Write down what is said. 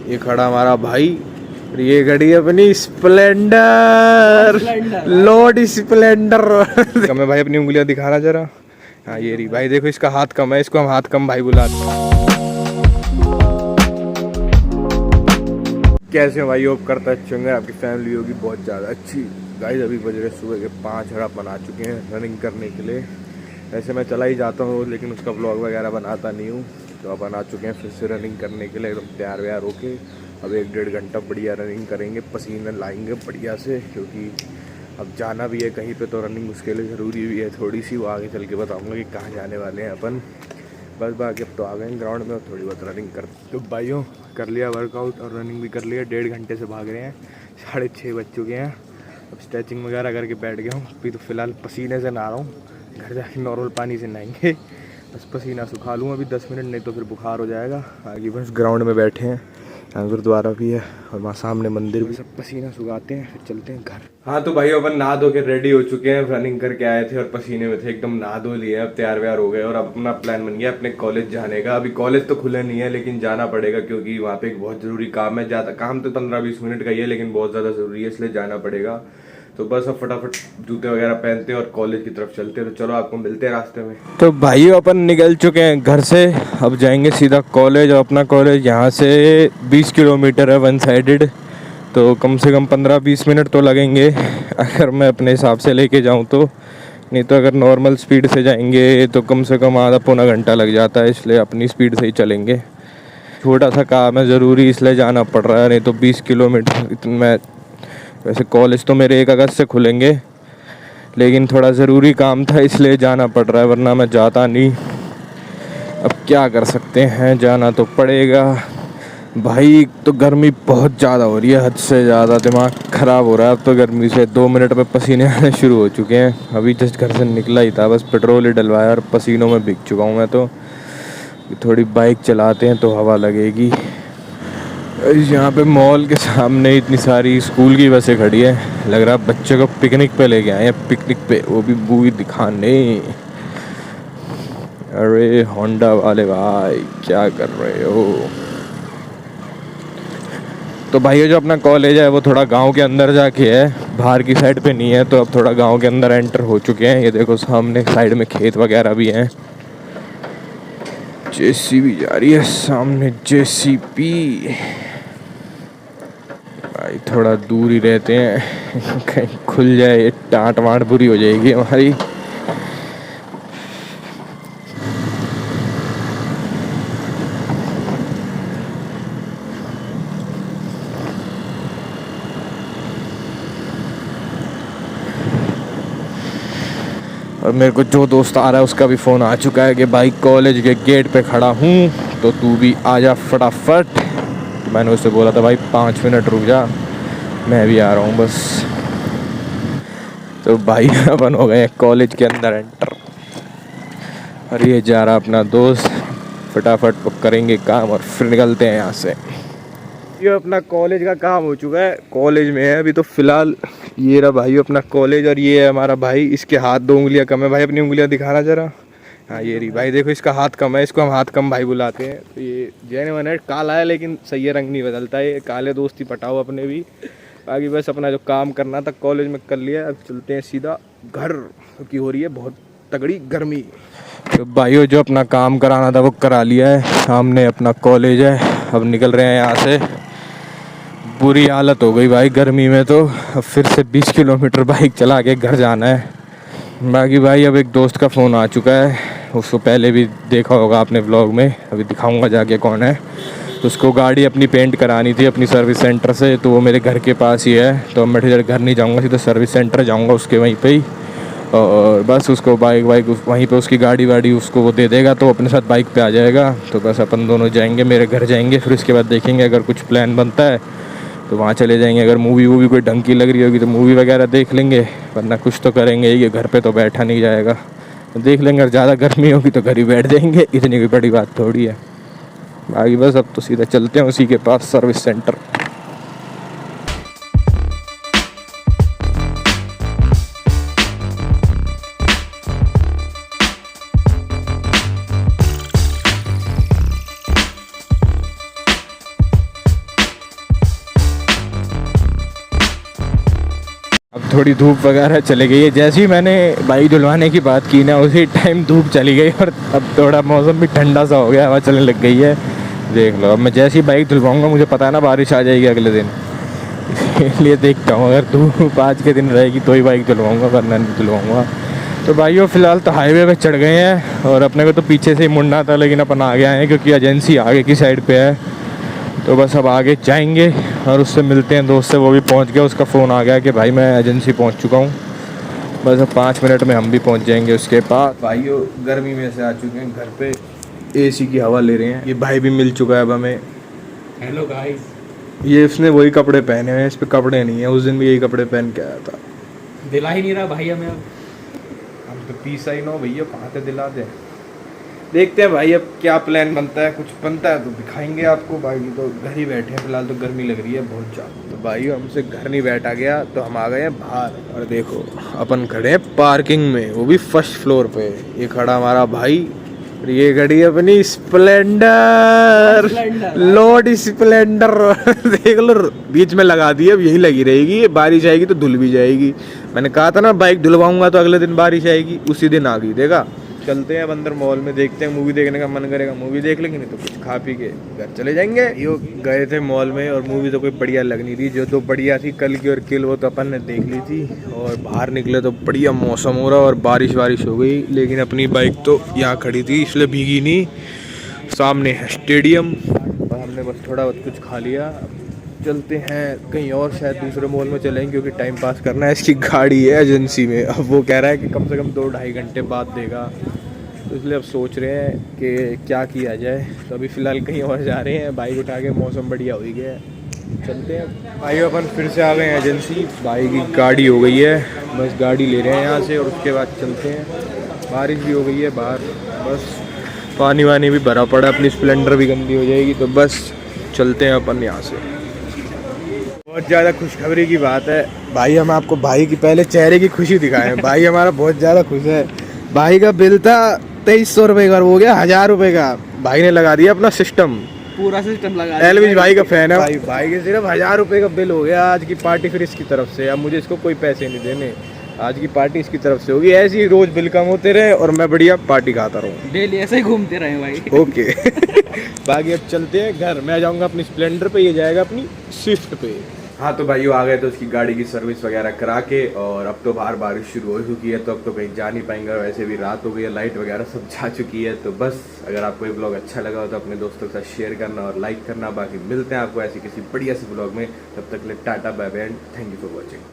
ये खड़ा हमारा भाई, ये गाड़ी अपनी स्प्लेंडर, लॉर्ड स्प्लेंडर। हमें भाई अपनी उंगलियां दिखाना जरा। हाँ ये रही भाई, देखो इसका हाथ कम है, इसको हम हाथ कम भाई बुलाते हैं। कैसे हो भाई, होप करता अच्छे होंगे, आपकी फैमिली होगी बहुत ज़्यादा अच्छी। गाइस अभी बज रहे सुबह के 5 और अपन आ चुके हैं रनिंग करने के लिए। वैसे मैं चला ही जाता हूँ लेकिन उसका ब्लॉग वगैरह बनाता नहीं हूँ। तो अपन आ चुके हैं फिर से रनिंग करने के लिए, एकदम तैयार व्यार होके। अब 1-1.5 घंटा बढ़िया रनिंग करेंगे, पसीने लाएंगे बढ़िया से, क्योंकि अब जाना भी है कहीं पे, तो रनिंग उसके लिए ज़रूरी भी है थोड़ी सी। वो आगे चल के बताऊँगा कि कहाँ जाने वाले हैं अपन। बस बाकी अब तो आ गए ग्राउंड में और थोड़ी बहुत रनिंग कर। तो भाइयों कर लिया वर्कआउट और रनिंग भी कर लिया, 1.5 घंटे से भाग रहे हैं, 6:30 बज चुके हैं। अब स्ट्रेचिंग वगैरह करके बैठ गया हूँ। अभी तो फ़िलहाल पसीने से नहा रहा हूँ, घर जाके नॉर्मल पानी से नहाएंगे। बस पसीना सुखा लूँ अभी 10 मिनट, नहीं तो फिर बुखार हो जाएगा। आगे बस ग्राउंड में बैठे हैं, यहाँ गुरुद्वारा भी है और वहाँ सामने मंदिर भी। सब पसीना सुखाते हैं फिर चलते हैं घर। हाँ तो भाई अपन नहा धो के रेडी हो चुके हैं, रनिंग करके आए थे और पसीने में थे, एकदम नहा धो लिए, अब तैयार व्यार हो गए और अब अपना प्लान बन गया अपने कॉलेज जाने का। अभी कॉलेज तो खुले नहीं है लेकिन जाना पड़ेगा, क्योंकि वहाँ पे एक बहुत ज़रूरी काम है। ज़्यादा काम तो 15-20 मिनट का ही है लेकिन बहुत ज़्यादा ज़रूरी है, इसलिए जाना पड़ेगा। तो बस अब फटाफट जूते वगैरह पहनते हैं और कॉलेज की तरफ चलते हैं। तो चलो आपको मिलते हैं रास्ते में। तो भाई अपन निकल चुके हैं घर से, अब जाएंगे सीधा कॉलेज। और अपना कॉलेज यहाँ से 20 किलोमीटर है वन साइडेड, तो कम से कम 15-20 मिनट तो लगेंगे अगर मैं अपने हिसाब से लेके जाऊँ तो। नहीं तो अगर नॉर्मल स्पीड से जाएंगे तो कम से कम आधा पौना घंटा लग जाता है, इसलिए अपनी स्पीड से ही चलेंगे। छोटा सा काम है ज़रूरी, इसलिए जाना पड़ रहा है, नहीं तो 20 किलोमीटर। मैं वैसे कॉलेज तो मेरे 1 अगस्त से खुलेंगे, लेकिन थोड़ा ज़रूरी काम था इसलिए जाना पड़ रहा है, वरना मैं जाता नहीं। अब क्या कर सकते हैं, जाना तो पड़ेगा। भाई तो गर्मी बहुत ज़्यादा हो रही है, हद से ज़्यादा, दिमाग ख़राब हो रहा है अब तो गर्मी से। 2 मिनट में पसीने आने शुरू हो चुके हैं। अभी जस्ट घर से निकला ही था, बस पेट्रोल ही डलवाया और पसीनों में भीग चुका हूँ मैं तो। थोड़ी बाइक चलाते हैं तो हवा लगेगी। यहाँ पे मॉल के सामने इतनी सारी स्कूल की बसें खड़ी है, लग रहा है बच्चे को पिकनिक पे लेके आए हैं, पिकनिक पे, वो भी मूवी दिखाने। अरे होंडा वाले भाई क्या कर रहे हो। तो भाई ये जो अपना कॉलेज है वो थोड़ा गांव के अंदर जाके है, बाहर की साइड पे नहीं है। तो अब थोड़ा गांव के अंदर एंटर हो चुके हैं। ये देखो सामने साइड में खेत वगैरह भी हैं। जेसीबी जा रही है सामने, जेसीबी। भाई थोड़ा दूर ही रहते हैं, कहीं खुल जाए टाँट वाट बुरी हो जाएगी हमारी। और मेरे को जो दोस्त आ रहा है उसका भी फ़ोन आ चुका है कि भाई कॉलेज के गेट पे खड़ा हूँ तो तू भी आ जा फटाफट। तो मैंने उससे बोला था भाई 5 मिनट रुक जा, मैं भी आ रहा हूँ बस। तो भाई अपन हो गए कॉलेज के अंदर एंटर, और ये जा रहा अपना दोस्त। फटाफट करेंगे काम और फिर निकलते हैं यहाँ से। ये अपना कॉलेज का काम हो चुका है, कॉलेज में है अभी तो फ़िलहाल। ये रहा भाई अपना कॉलेज, और ये है हमारा भाई, इसके हाथ 2 उंगलियां कम है। भाई अपनी उंगलियां दिखाना जरा। हाँ ये रही भाई, देखो इसका हाथ कम है, इसको हम हाथ कम भाई बुलाते हैं। तो ये जेन्युइन है, काला है लेकिन सही है, रंग नहीं बदलता है। ये काले दोस्त ही पटाओ अपने भी। बाकी बस अपना जो काम करना था कॉलेज में कर लिया, अब चलते हैं सीधा घर, क्योंकि हो रही है बहुत तगड़ी गर्मी। तो भाइयों जो अपना काम कराना था वो करा लिया है, सामने अपना कॉलेज है। अब निकल रहे हैं यहाँ से। बुरी हालत हो गई भाई गर्मी में, तो अब फिर से 20 किलोमीटर बाइक चला के घर जाना है। बाकी भाई अब एक दोस्त का फ़ोन आ चुका है, उसको पहले भी देखा होगा आपने व्लॉग में, अभी दिखाऊंगा जाके कौन है। तो उसको गाड़ी अपनी पेंट करानी थी अपनी सर्विस सेंटर से, तो वो मेरे घर के पास ही है। तो मैं घर नहीं जाऊँगा, सीधा सर्विस सेंटर जाऊँगा उसके वहीं पर ही। और बस उसको बाइक वहीं पे उसकी गाड़ी वाड़ी उसको वो दे देगा, तो अपने साथ बाइक पे आ जाएगा। तो बस अपन दोनों जाएंगे, मेरे घर जाएंगे, फिर उसके बाद देखेंगे अगर कुछ प्लान बनता है तो वहाँ चले जाएंगे। अगर मूवी कोई ढंग की लग रही होगी तो मूवी वगैरह देख लेंगे, वरना कुछ तो करेंगे। ये घर पे तो बैठा नहीं जाएगा, देख लेंगे। अगर ज़्यादा गर्मी होगी तो घर ही बैठ जाएंगे, इतनी कोई बड़ी बात थोड़ी है। बाकी बस अब तो सीधा चलते हैं उसी के पास सर्विस सेंटर। थोड़ी धूप वगैरह चली गई है। जैसे ही मैंने बाइक धुलवाने की बात की ना, उसी टाइम धूप चली गई और अब थोड़ा मौसम भी ठंडा सा हो गया, हवा चलने लग गई है। देख लो, अब मैं जैसे ही बाइक धुलवाऊँगा मुझे पता है ना बारिश आ जाएगी अगले दिन, इसलिए देखता हूँ अगर धूप आज के दिन रहेगी तो ही बाइक धुलवाऊँगा, वरना नहीं धुलवाऊँगा। तो भाइयों फ़िलहाल तो हाईवे पे चढ़ गए हैं और अपने को तो पीछे से ही मुड़ना था, लेकिन अपन आ गए हैं क्योंकि एजेंसी आगे की साइड पे है। तो बस अब आगे जाएंगे और उससे मिलते हैं दोस्त से, वो भी पहुंच गया, उसका फ़ोन आ गया कि भाई मैं एजेंसी पहुंच चुका हूं। बस अब 5 मिनट में हम भी पहुंच जाएंगे उसके पास। भाइयों गर्मी में से आ चुके हैं घर पे, एसी की हवा ले रहे हैं। ये भाई भी मिल चुका है अब हमें। Hello guys. ये उसने वही कपड़े पहने हुए हैं, इस पे कपड़े नहीं है, उस दिन भी यही कपड़े पहन के आया था। दिला ही नहीं रहा भाई हमें। अब हम तो पीसा ही ना भैया, कहाँ से दिला दे। देखते हैं भाई अब क्या प्लान बनता है, कुछ बनता है तो दिखाएंगे आपको। भाई तो घर ही बैठे हैं फिलहाल, तो गर्मी लग रही है बहुत ज़्यादा। तो भाई हमसे घर नहीं बैठा गया तो हम आ गए हैं बाहर। और देखो अपन खड़े हैं पार्किंग में, वो भी फर्स्ट फ्लोर पे। ये खड़ा हमारा भाई, ये गाड़ी अपनी स्प्लेंडर, लॉर्ड स्प्लेंडर। देख लो बीच में लगा दी, अब यही लगी रहेगी, बारिश आएगी तो धुल भी जाएगी। मैंने कहा था ना बाइक धुलवाऊंगा तो अगले दिन बारिश आएगी, उसी दिन आ गई। देखा, चलते हैं अब अंदर मॉल में, देखते हैं मूवी देखने का मन करेगा मूवी देख लेंगे, नहीं तो कुछ खा पी के घर चले जाएंगे। यो गए थे मॉल में और मूवी तो कोई बढ़िया लग नहीं थी। जो तो बढ़िया थी कल की और किल, वो तो अपन ने देख ली थी। और बाहर निकले तो बढ़िया मौसम हो रहा और बारिश हो गई, लेकिन अपनी बाइक तो यहाँ खड़ी थी इसलिए भीगी नहीं। सामने है स्टेडियम और हमने बस थोड़ा बहुत कुछ खा लिया। चलते हैं कहीं और, शायद दूसरे मॉल में चलेंगे क्योंकि टाइम पास करना है। इसकी गाड़ी है एजेंसी में, अब वो कह रहा है कि कम से कम 2-2.5 घंटे बाद देगा, तो इसलिए अब सोच रहे हैं कि क्या किया जाए। तो अभी फ़िलहाल कहीं और जा रहे हैं, बाइक उठा के, मौसम बढ़िया हो गया है, चलते हैं। भाई अपन फिर से आ गए हैं एजेंसी, भाई की गाड़ी हो गई है, बस गाड़ी ले रहे हैं यहाँ से और उसके बाद चलते हैं। बारिश भी हो गई है बाहर, बस पानी वानी भी भरा पड़ा, अपनी स्प्लेंडर भी गंदी हो जाएगी, तो बस चलते हैं अपन यहाँ से। बहुत ज़्यादा खुशखबरी की बात है भाई, हम आपको भाई की पहले चेहरे की खुशी दिखाएं। भाई हमारा बहुत ज़्यादा खुश है। भाई का बिल था 2300 रुपये का, हो गया 1000 रुपये का। भाई ने लगा दिया अपना सिस्टम, पूरा सिस्टम लगा। एलविश भाई का फैन है भाई के सिर्फ 1000 रुपये का बिल हो गया। आज की पार्टी फिर इसकी तरफ से, अब मुझे इसको कोई पैसे नहीं देने, आज की पार्टी इसकी तरफ से होगी। ऐसे ही रोज बिल कम होते रहे और मैं बढ़िया पार्टी खाता रहूँ, डेली ऐसे ही घूमते रहे भाई। ओके। बाकी अब चलते हैं घर, मैं जाऊँगा अपनी स्प्लेंडर पे, ये जाएगा अपनी स्विफ्ट पे। हाँ तो भाई आ गए तो उसकी गाड़ी की सर्विस वगैरह करा के, और अब तो बाहर बारिश शुरू हो चुकी है तो अब तो कहीं जा नहीं पाएंगे, वैसे भी रात हो गई है, लाइट वगैरह सब जा चुकी है। तो बस अगर आपको ये ब्लॉग अच्छा लगा हो तो अपने दोस्तों के साथ शेयर करना और लाइक करना। बाकी मिलते हैं आपको ऐसी किसी बढ़िया से ब्लॉग में, तब तक के लिए tata bye bye and thank you for watching.